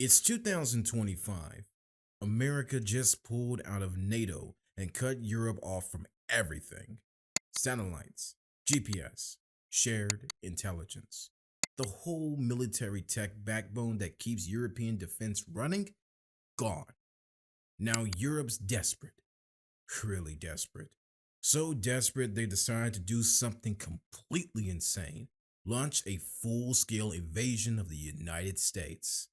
It's 2025. America just pulled out of NATO and cut Europe off from everything: satellites, GPS, shared intelligence. The whole military tech backbone that keeps European defense running, gone. Now Europe's desperate, really desperate. So desperate they decide to do something completely insane: launch a full scale invasion of the United States.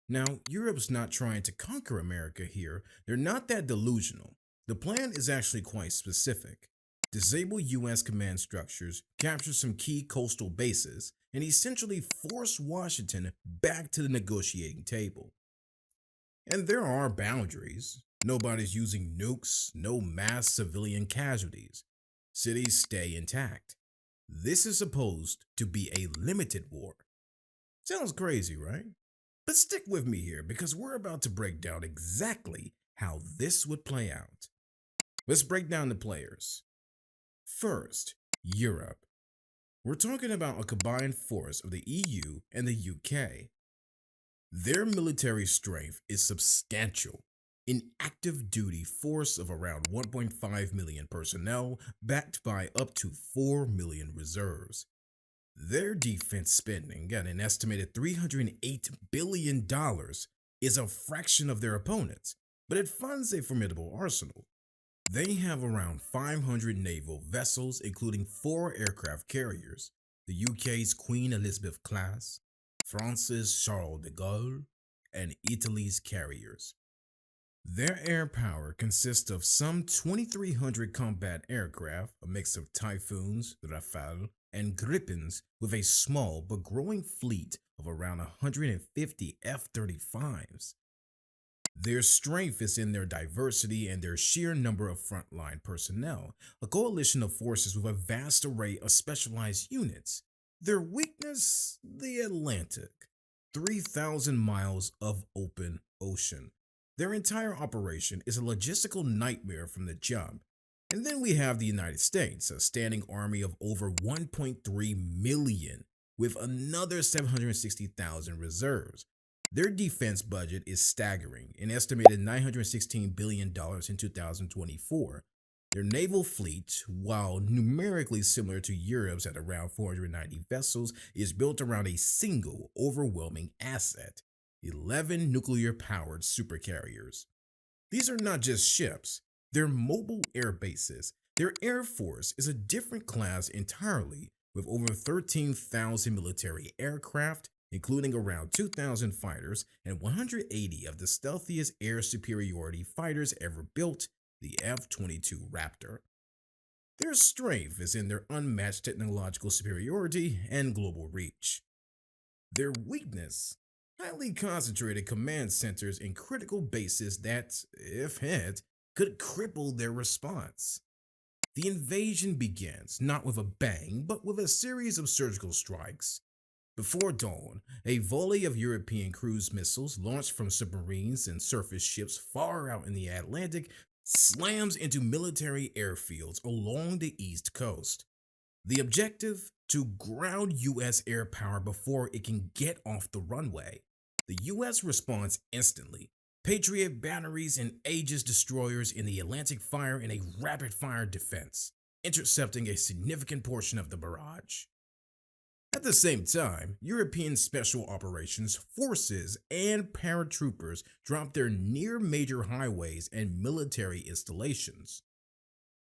Now, Europe's not trying to conquer America here. They're not that delusional. The plan is actually quite specific: disable US command structures, capture some key coastal bases, and essentially force Washington back to the negotiating table. And there are boundaries. Nobody's using nukes, no mass civilian casualties. Cities stay intact. This is supposed to be a limited war. Sounds crazy, right? But stick with me here because we're about to break down exactly how this would play out. Let's break down the players. First, Europe. We're talking about a combined force of the EU and the UK. Their military strength is substantial. An active duty force of around 1.5 million personnel, backed by up to 4 million reserves. Their defense spending at an estimated $308 billion is a fraction of their opponents, but it funds a formidable arsenal. They have around 500 naval vessels, including 4 aircraft carriers: the UK's Queen Elizabeth class, France's Charles de Gaulle, and Italy's carriers. Their air power consists of some 2,300 combat aircraft, a mix of Typhoons, Rafale, and Gripens, with a small but growing fleet of around 150 F-35s. Their strength is in their diversity and their sheer number of frontline personnel, a coalition of forces with a vast array of specialized units. Their weakness: the Atlantic. 3,000 miles of open ocean. Their entire operation is a logistical nightmare from the jump. And then we have the United States, a standing army of over 1.3 million, with another 760,000 reserves. Their defense budget is staggering, an estimated $916 billion in 2024. Their naval fleet, while numerically similar to Europe's at around 490 vessels, is built around a single overwhelming asset: 11 nuclear-powered supercarriers. These are not just ships, they're mobile air bases. Their air force is a different class entirely, with over 13,000 military aircraft, including around 2,000 fighters and 180 of the stealthiest air superiority fighters ever built, the F-22 Raptor. Their strength is in their unmatched technological superiority and global reach. Their weakness: highly concentrated command centers in critical bases that, if hit, could cripple their response. The invasion begins not with a bang, but with a series of surgical strikes. Before dawn, a volley of European cruise missiles launched from submarines and surface ships far out in the Atlantic slams into military airfields along the East Coast. The objective: to ground US air power before it can get off the runway. The US responds instantly. Patriot batteries and Aegis destroyers in the Atlantic fire in a rapid-fire defense, intercepting a significant portion of the barrage. At the same time, European Special Operations Forces and paratroopers drop their near major highways and military installations.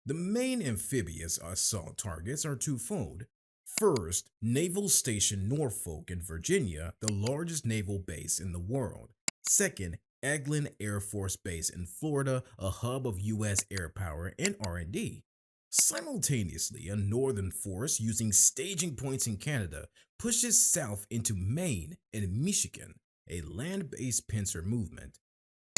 The main amphibious assault targets are twofold. First, Naval Station Norfolk in Virginia, the largest naval base in the world. Second, Eglin Air Force Base in Florida, a hub of US air power and R&D. Simultaneously, a northern force using staging points in Canada pushes south into Maine and Michigan, a land-based pincer movement.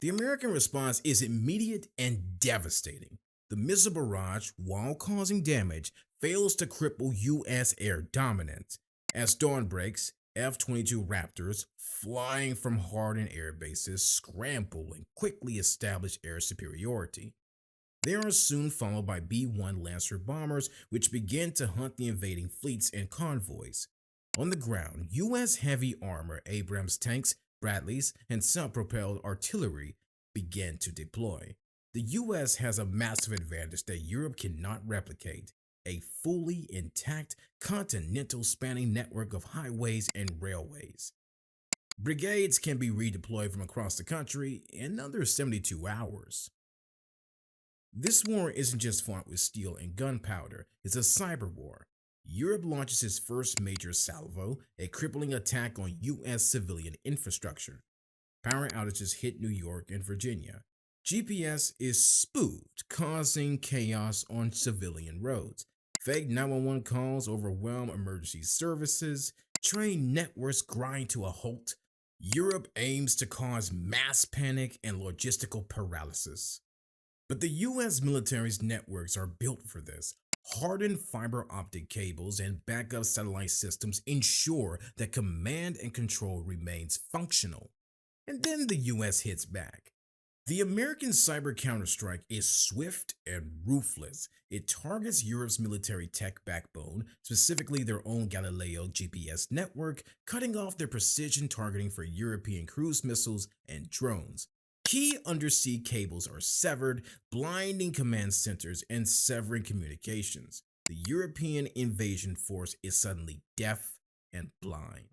The American response is immediate and devastating. The missile barrage, while causing damage, fails to cripple US air dominance. As dawn breaks, F-22 Raptors, flying from hardened air bases, scramble and quickly establish air superiority. They are soon followed by B-1 Lancer bombers, which begin to hunt the invading fleets and convoys. On the ground, US heavy armor Abrams tanks Bradleys, and self-propelled artillery began to deploy. The US has a massive advantage that Europe cannot replicate: a fully intact continental spanning network of highways and railways. Brigades can be redeployed from across the country in under 72 hours. This war isn't just fought with steel and gunpowder, it's a cyber war. Europe launches its first major salvo, a crippling attack on US civilian infrastructure. Power outages hit New York and Virginia. GPS is spoofed, causing chaos on civilian roads. Fake 911 calls overwhelm emergency services. Train networks grind to a halt. Europe aims to cause mass panic and logistical paralysis. But the US military's networks are built for this. Hardened fiber optic cables and backup satellite systems ensure that command and control remains functional. And then the US hits back. The American cyber counterstrike is swift and ruthless. It targets Europe's military tech backbone, specifically their own Galileo GPS network, cutting off their precision targeting for European cruise missiles and drones. Key undersea cables are severed, blinding command centers and severing communications. The European invasion force is suddenly deaf and blind.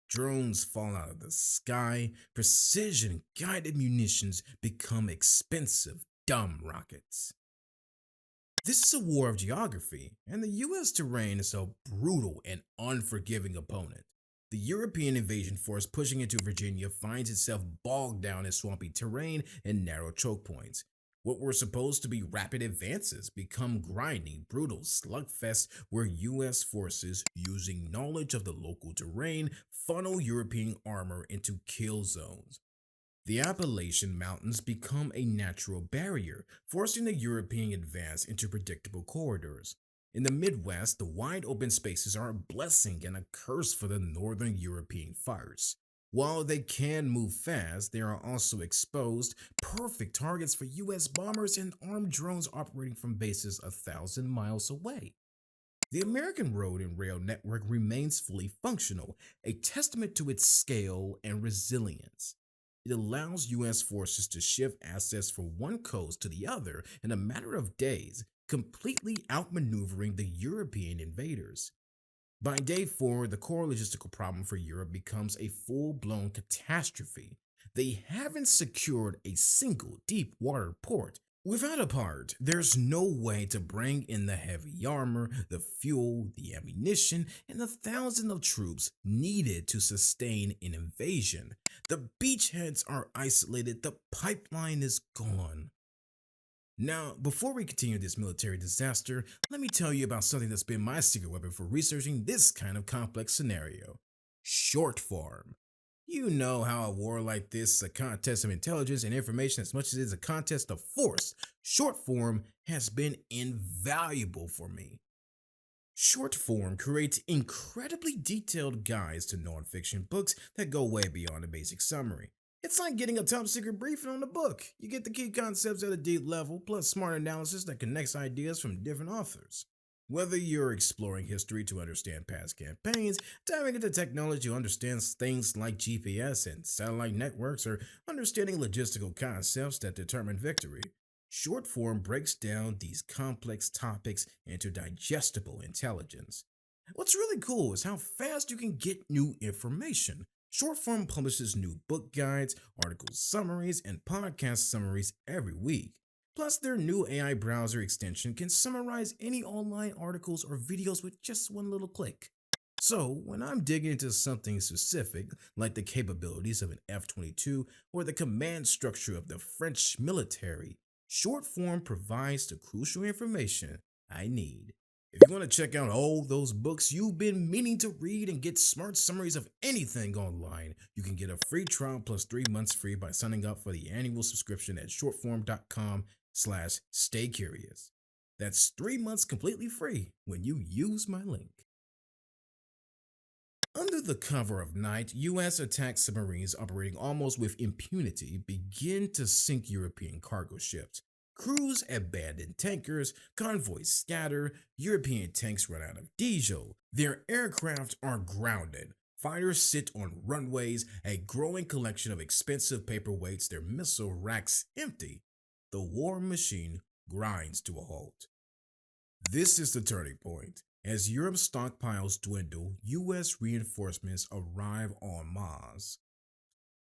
Drones fall out of the sky, precision guided munitions become expensive, dumb rockets. This is a war of geography, and the US terrain is a brutal and unforgiving opponent. The European invasion force pushing into Virginia finds itself bogged down in swampy terrain and narrow choke points. What were supposed to be rapid advances become grinding, brutal slugfests where US forces, using knowledge of the local terrain, funnel European armor into kill zones. The Appalachian Mountains become a natural barrier, forcing the European advance into predictable corridors. In the Midwest, the wide open spaces are a blessing and a curse for the northern European fires. While they can move fast, they are also exposed, perfect targets for US bombers and armed drones operating from bases 1,000 miles away. The American road and rail network remains fully functional, a testament to its scale and resilience. It allows US forces to shift assets from one coast to the other in a matter of days, completely outmaneuvering the European invaders. By day 4, the core logistical problem for Europe becomes a full-blown catastrophe. They haven't secured a single deep water port. Without a port, there's no way to bring in the heavy armor, the fuel, the ammunition, and the thousands of troops needed to sustain an invasion. The beachheads are isolated, the pipeline is gone. Now, before we continue this military disaster, let me tell you about something that's been my secret weapon for researching this kind of complex scenario: short form. You know how a war like this is a contest of intelligence and information as much as it is a contest of force. Short form has been invaluable for me. Short form creates incredibly detailed guides to nonfiction books that go way beyond a basic summary. It's like getting a top secret briefing on a book. You get the key concepts at a deep level, plus smart analysis that connects ideas from different authors. Whether you're exploring history to understand past campaigns, diving into technology to understand things like GPS and satellite networks, or understanding logistical concepts that determine victory, short form breaks down these complex topics into digestible intelligence. What's really cool is how fast you can get new information. Shortform publishes new book guides, article summaries, and podcast summaries every week. Plus, their new AI browser extension can summarize any online articles or videos with just one little click. So, when I'm digging into something specific, like the capabilities of an F-22 or the command structure of the French military, Shortform provides the crucial information I need. If you want to check out all those books you've been meaning to read and get smart summaries of anything online, you can get a free trial plus 3 months free by signing up for the annual subscription at shortform.com/staycurious. That's 3 months completely free when you use my link. Under the cover of night, US attack submarines operating almost with impunity begin to sink European cargo ships. Crews abandon tankers, convoys scatter, European tanks run out of diesel, their aircraft are grounded. fighters sit on runways, a growing collection of expensive paperweights, their missile racks empty, the war machine grinds to a halt. This is the turning point. As Europe's stockpiles dwindle, U.S. reinforcements arrive en masse.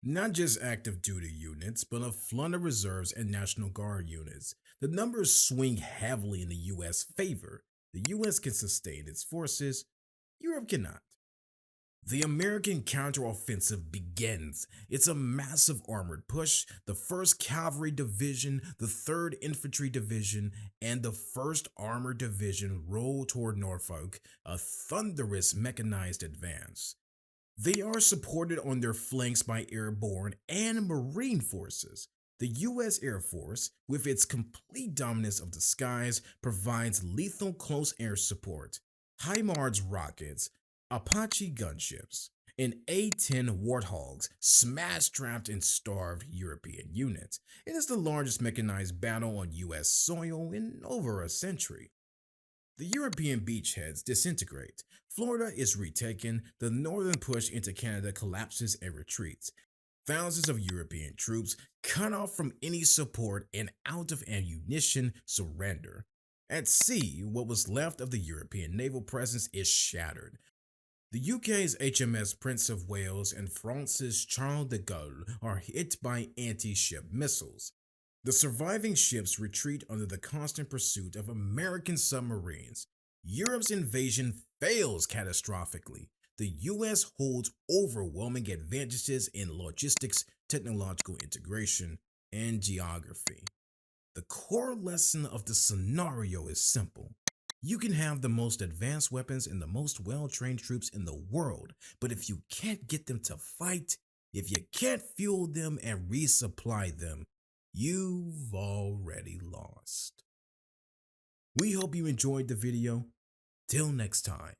Not just active duty units, but a flood of reserves and National Guard units. The numbers swing heavily in the U.S. favor. The U.S. can sustain its forces, Europe cannot. The American counteroffensive begins. It's a massive armored push. The 1st Cavalry Division, the 3rd Infantry Division, and the 1st Armored Division roll toward Norfolk, a thunderous mechanized advance. They are supported on their flanks by airborne and marine forces. The U.S. Air Force, with its complete dominance of the skies, provides lethal close air support. HIMARS rockets, Apache gunships, and A-10 Warthogs smash-trapped and starved European units. It is the largest mechanized battle on U.S. soil in over a century. The European beachheads disintegrate. Florida is retaken. The northern push into Canada collapses and retreats. Thousands of European troops, cut off from any support and out of ammunition, surrender. At sea, what was left of the European naval presence is shattered. The UK's HMS Prince of Wales and France's Charles de Gaulle are hit by anti-ship missiles. The surviving ships retreat under the constant pursuit of American submarines. Europe's invasion fails catastrophically. The US holds overwhelming advantages in logistics, technological integration, and geography. The core lesson of the scenario is simple. You can have the most advanced weapons and the most well-trained troops in the world, but if you can't get them to fight, if you can't fuel them and resupply them, you've already lost. We hope you enjoyed the video. Till next time.